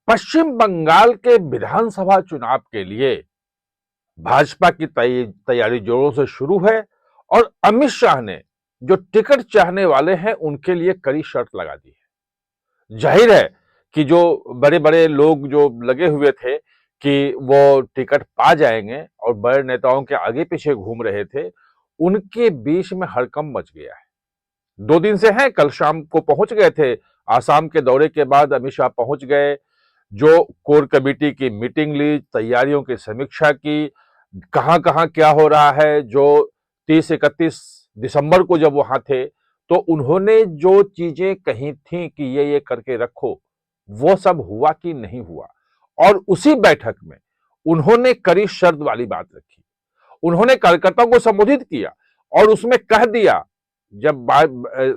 पश्चिम बंगाल के विधानसभा चुनाव के लिए भाजपा की तैयारी जोरों से शुरू है और अमित शाह ने जो टिकट चाहने वाले हैं उनके लिए कड़ी शर्त लगा दी है। जाहिर है कि जो बड़े बड़े लोग जो लगे हुए थे कि वो टिकट पा जाएंगे और बड़े नेताओं के आगे पीछे घूम रहे थे, उनके बीच में हड़कंप मच गया है। 2 दिन से हैं, कल शाम को पहुंच गए थे। आसाम के दौरे के बाद अमित शाह पहुंच गए, जो कोर कमेटी की मीटिंग ली, तैयारियों की समीक्षा की, कहां कहां क्या हो रहा है। जो 30-31 दिसंबर को जब वहां थे तो उन्होंने जो चीजें कही थी कि ये करके रखो, वो सब हुआ कि नहीं हुआ। और उसी बैठक में उन्होंने कड़ी शर्त वाली बात रखी। उन्होंने कार्यकर्ताओं को संबोधित किया और उसमें कह दिया, जब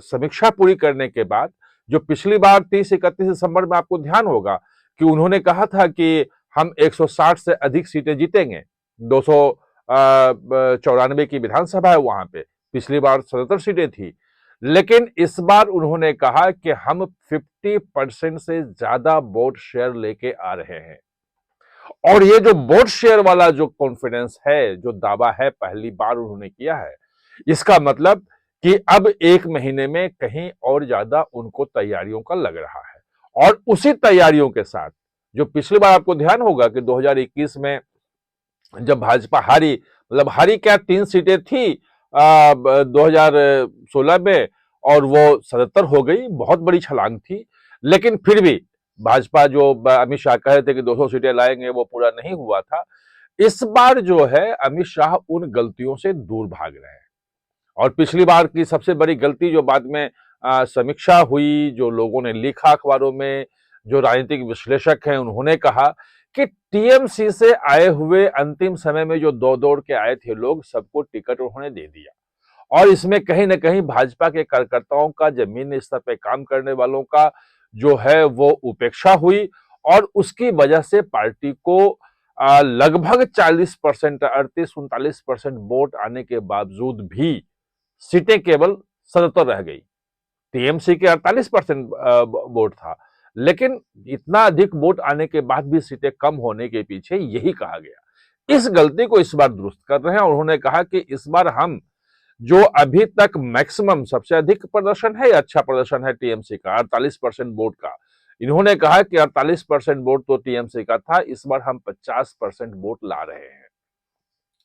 समीक्षा पूरी करने के बाद, जो पिछली बार 30-31 दिसंबर में आपको ध्यान होगा कि उन्होंने कहा था कि हम 160 से अधिक सीटें जीतेंगे। 294 की विधानसभा है वहां पे, पिछली बार 77 सीटें थी। लेकिन इस बार उन्होंने कहा कि हम 50% से ज्यादा वोट शेयर लेके आ रहे हैं। और ये जो वोट शेयर वाला जो कॉन्फिडेंस है, जो दावा है, पहली बार उन्होंने किया है। इसका मतलब कि अब 1 महीने में कहीं और ज्यादा उनको तैयारियों का लग रहा है। और उसी तैयारियों के साथ जो पिछली बार आपको ध्यान होगा कि 2021 में जब भाजपा हारी, मतलब हारी क्या, 3 सीटें थी 2016 में, और वो 77 हो गई, बहुत बड़ी छलांग थी। लेकिन फिर भी भाजपा जो अमित शाह कह रहे थे कि 200 सीटें लाएंगे, वो पूरा नहीं हुआ था। इस बार जो है अमित शाह उन गलतियों से दूर भाग रहे हैं। और पिछली बार की सबसे बड़ी गलती जो बाद में समीक्षा हुई, जो लोगों ने लिखा अखबारों में, जो राजनीतिक विश्लेषक हैं उन्होंने कहा कि टीएमसी से आए हुए अंतिम समय में जो दौड़ दौड़ के आए थे लोग, सबको टिकट उन्होंने दे दिया। और इसमें कहीं ना कहीं भाजपा के कार्यकर्ताओं का, जमीन स्तर पे काम करने वालों का जो है वो उपेक्षा हुई। और उसकी वजह से पार्टी को लगभग 40%, 38-39% वोट आने के बावजूद भी सीटें केवल 77 रह गई। टीएमसी के 48% वोट था। लेकिन इतना अधिक वोट आने के बाद भी सीटें कम होने के पीछे यही कहा गया। इस गलती को इस बार दुरुस्त कर रहे हैं। उन्होंने कहा कि इस बार हम जो अभी तक मैक्सिमम सबसे अधिक प्रदर्शन है, अच्छा प्रदर्शन है टीएमसी का, 48% वोट का। इन्होंने कहा कि 48% वोट तो टीएमसी का था, इस बार हम 50% वोट ला रहे हैं।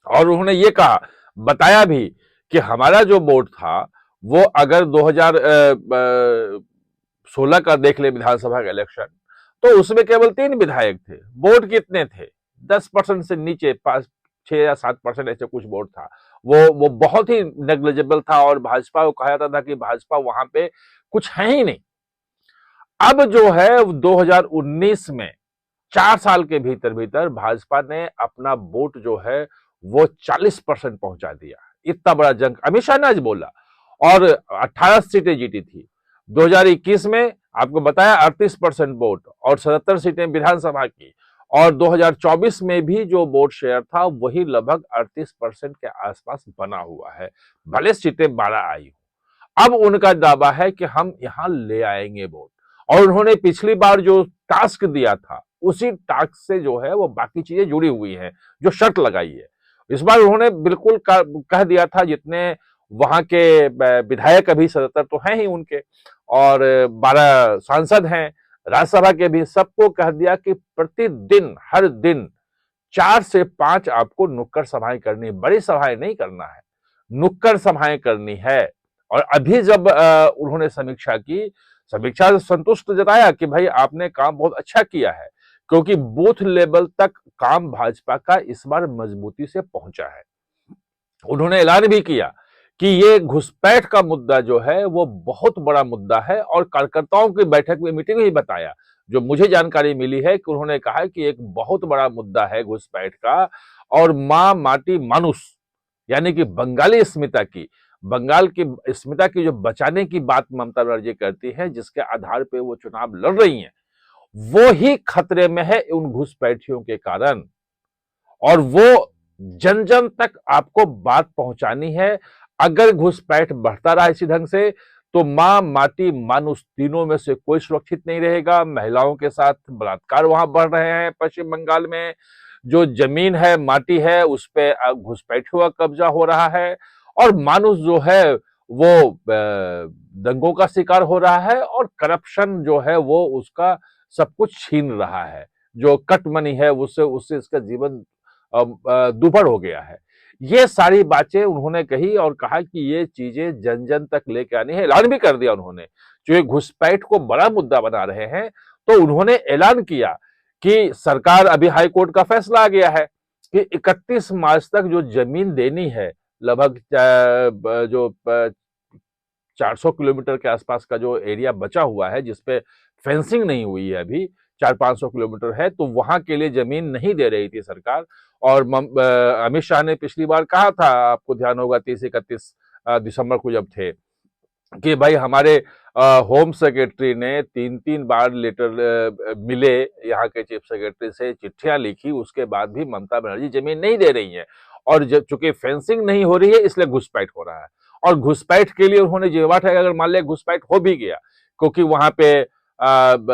और उन्होंने ये कहा, बताया भी कि हमारा जो वोट था वो अगर 2016 का देख ले विधानसभा का इलेक्शन, तो उसमें केवल 3 विधायक थे। वोट कितने थे? 10% से नीचे, 5, 6 या 7% ऐसे कुछ वोट था। वो बहुत ही नेग्लिजिबल था और भाजपा को कहा जाता था कि भाजपा वहां पे कुछ है ही नहीं। अब जो है 2019 में 4 साल के भीतर भीतर भाजपा ने अपना वोट जो है वो 40% पहुंचा दिया। इतना बड़ा जंग अमित शाह ने आज बोला। और 18 सीटें जीती थी 2021 में, आपको बताया 38% वोट और 77 सीटें विधानसभा की। और 2024 में भी जो वोट शेयर था वही लगभग 38% के आसपास बना हुआ है, भले सीटें 12 आई। अब उनका दावा है कि हम यहां ले आएंगे वोट। और उन्होंने पिछली बार जो टास्क दिया था उसी टास्क से जो है वो बाकी चीजें जुड़ी हुई हैं, जो शर्त लगाई है। इस बार उन्होंने बिल्कुल कह दिया था, जितने वहां के विधायक अभी 77 तो हैं ही उनके, और 12 सांसद हैं राज्यसभा के भी, सबको कह दिया कि प्रतिदिन, हर दिन 4 से 5 आपको नुक्कड़ सभाएं करनी, बड़ी सभाएं नहीं करना है, नुक्कड़ सभाएं करनी है। और अभी जब उन्होंने समीक्षा की, समीक्षा से संतुष्ट जताया कि भाई आपने काम बहुत अच्छा किया है, क्योंकि बूथ लेवल तक काम भाजपा का इस बार मजबूती से पहुंचा है। उन्होंने ऐलान भी किया कि ये घुसपैठ का मुद्दा जो है वो बहुत बड़ा मुद्दा है। और कार्यकर्ताओं की बैठक में, मीटिंग में ही बताया, जो मुझे जानकारी मिली है कि उन्होंने कहा कि एक बहुत बड़ा मुद्दा है घुसपैठ का। और मां माटी मानुस, यानी कि बंगाली अस्मिता की, बंगाल की अस्मिता की जो बचाने की बात ममता बनर्जी करती है, जिसके आधार पे वो चुनाव लड़ रही हैं, वो ही खतरे में है उन घुसपैठियों के कारण। और वो जन जन तक आपको बात पहुंचानी है। अगर घुसपैठ बढ़ता रहा इसी ढंग से, तो माँ, माटी, मानुष तीनों में से कोई सुरक्षित नहीं रहेगा। महिलाओं के साथ बलात्कार वहां बढ़ रहे हैं पश्चिम बंगाल में। जो जमीन है, माटी है, उस पे घुसपैठ हुआ कब्जा हो रहा है, और मानुष जो है वो दंगों का शिकार हो रहा है, और करप्शन जो है वो उसका सब कुछ छीन रहा है। जो कट मनी है उससे उससे इसका जीवन दुभर हो गया है। ये सारी बातें उन्होंने कही और कहा कि ये चीजें जन जन तक लेके आनी है। ऐलान भी कर दिया उन्होंने, जो ये घुसपैठ को बड़ा मुद्दा बना रहे हैं, तो उन्होंने ऐलान किया कि सरकार, अभी हाई कोर्ट का फैसला आ गया है कि 31 मार्च तक जो जमीन देनी है, लगभग जो 400 किलोमीटर के आसपास का जो एरिया बचा हुआ है जिसपे फेंसिंग नहीं हुई है अभी, 400-500 किलोमीटर है, तो वहां के लिए जमीन नहीं दे रही थी सरकार। और अमित शाह ने पिछली बार कहा था, आपको ध्यान होगा, 30-31 दिसंबर को जब थे, कि भाई हमारे होम सेक्रेटरी ने 3-3 बार लेटर मिले यहाँ के चीफ सेक्रेटरी से, चिट्ठियां लिखी, उसके बाद भी ममता बनर्जी जमीन नहीं दे रही है। और जब चूंकि फेंसिंग नहीं हो रही है इसलिए घुसपैठ हो रहा है। और घुसपैठ के लिए उन्होंने जिम्मा है, अगर मान लिया घुसपैठ हो भी गया, क्योंकि वहां पे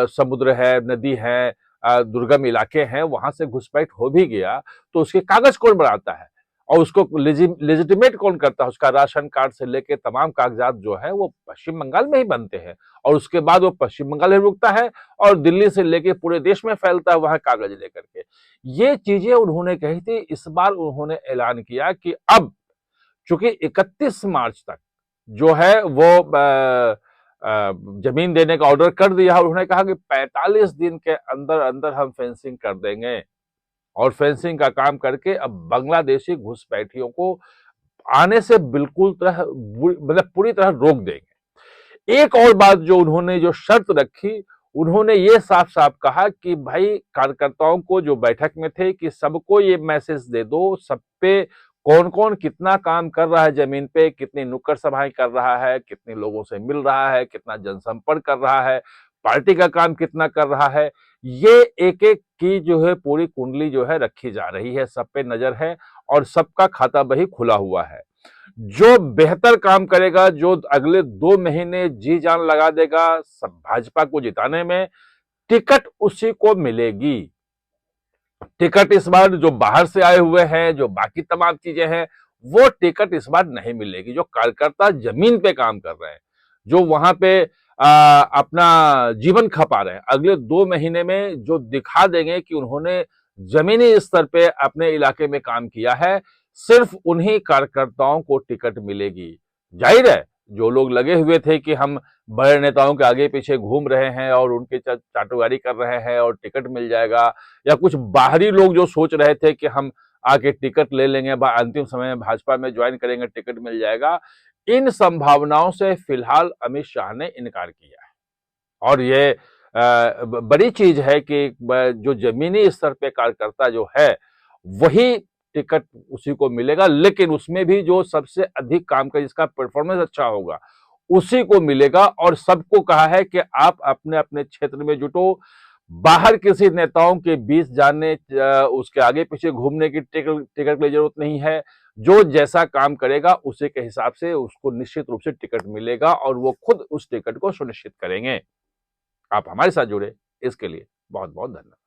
समुद्र है, नदी है, दुर्गम इलाके हैं, वहां से घुसपैठ हो भी गया, तो उसके कागज कौन बनाता है और उसको लेजिटिमेट कौन करता है? उसका राशन कार्ड से लेके तमाम कागजात जो है वो पश्चिम बंगाल में ही बनते हैं, और उसके बाद वो पश्चिम बंगाल में रुकता है और दिल्ली से लेके पूरे देश में फैलता है वहां कागज लेकर के। ये चीजें उन्होंने कही थी। इस बार उन्होंने ऐलान किया कि अब चूंकि 31 मार्च तक जो है वो जमीन देने का ऑर्डर कर दिया, और उन्होंने कहा कि 45 दिन के अंदर अंदर हम फेंसिंग कर देंगे, और फेंसिंग का काम करके अब बांग्लादेशी घुसपैठियों को आने से बिल्कुल मतलब पूरी तरह रोक देंगे। एक और बात जो उन्होंने जो शर्त रखी, उन्होंने ये साफ साफ कहा कि भाई कार्यकर्ताओं को जो बैठक में थे कि सबको ये मैसेज दे दो, सब पे कौन कौन कितना काम कर रहा है, जमीन पे कितनी नुक्कड़ सभाएं कर रहा है, कितने लोगों से मिल रहा है, कितना जनसंपर्क कर रहा है, पार्टी का काम कितना कर रहा है, ये एक एक की जो है पूरी कुंडली जो है रखी जा रही है, सब पे नजर है, और सबका खाता बही खुला हुआ है। जो बेहतर काम करेगा, जो अगले 2 महीने जी जान लगा देगा सब भाजपा को जिताने में, टिकट उसी को मिलेगी। टिकट इस बार जो बाहर से आए हुए हैं, जो बाकी तमाम चीजें हैं, वो टिकट इस बार नहीं मिलेगी। जो कार्यकर्ता जमीन पे काम कर रहे हैं, जो वहां पे अपना जीवन खपा रहे हैं, अगले 2 महीने में जो दिखा देंगे कि उन्होंने जमीनी स्तर पे अपने इलाके में काम किया है, सिर्फ उन्हीं कार्यकर्ताओं को टिकट मिलेगी। जाहिर है, जो लोग लगे हुए थे कि हम बड़े नेताओं के आगे पीछे घूम रहे हैं और उनके चाटुकारी कर रहे हैं और टिकट मिल जाएगा, या कुछ बाहरी लोग जो सोच रहे थे कि हम आके टिकट ले लेंगे, अंतिम समय में भाजपा में ज्वाइन करेंगे, टिकट मिल जाएगा, इन संभावनाओं से फिलहाल अमित शाह ने इनकार किया है। और ये बड़ी चीज है कि जो जमीनी स्तर पे कार्यकर्ता जो है वही टिकट उसी को मिलेगा, लेकिन उसमें भी जो सबसे अधिक काम कर, जिसका परफॉर्मेंस अच्छा होगा, उसी को मिलेगा। और सबको कहा है कि आप अपने अपने क्षेत्र में जुटो, बाहर किसी नेताओं के बीच जाने, उसके आगे पीछे घूमने की टिकट की जरूरत नहीं है। जो जैसा काम करेगा उसी के हिसाब से उसको निश्चित रूप से टिकट मिलेगा, और वो खुद उस टिकट को सुनिश्चित करेंगे। आप हमारे साथ जुड़े, इसके लिए बहुत बहुत धन्यवाद।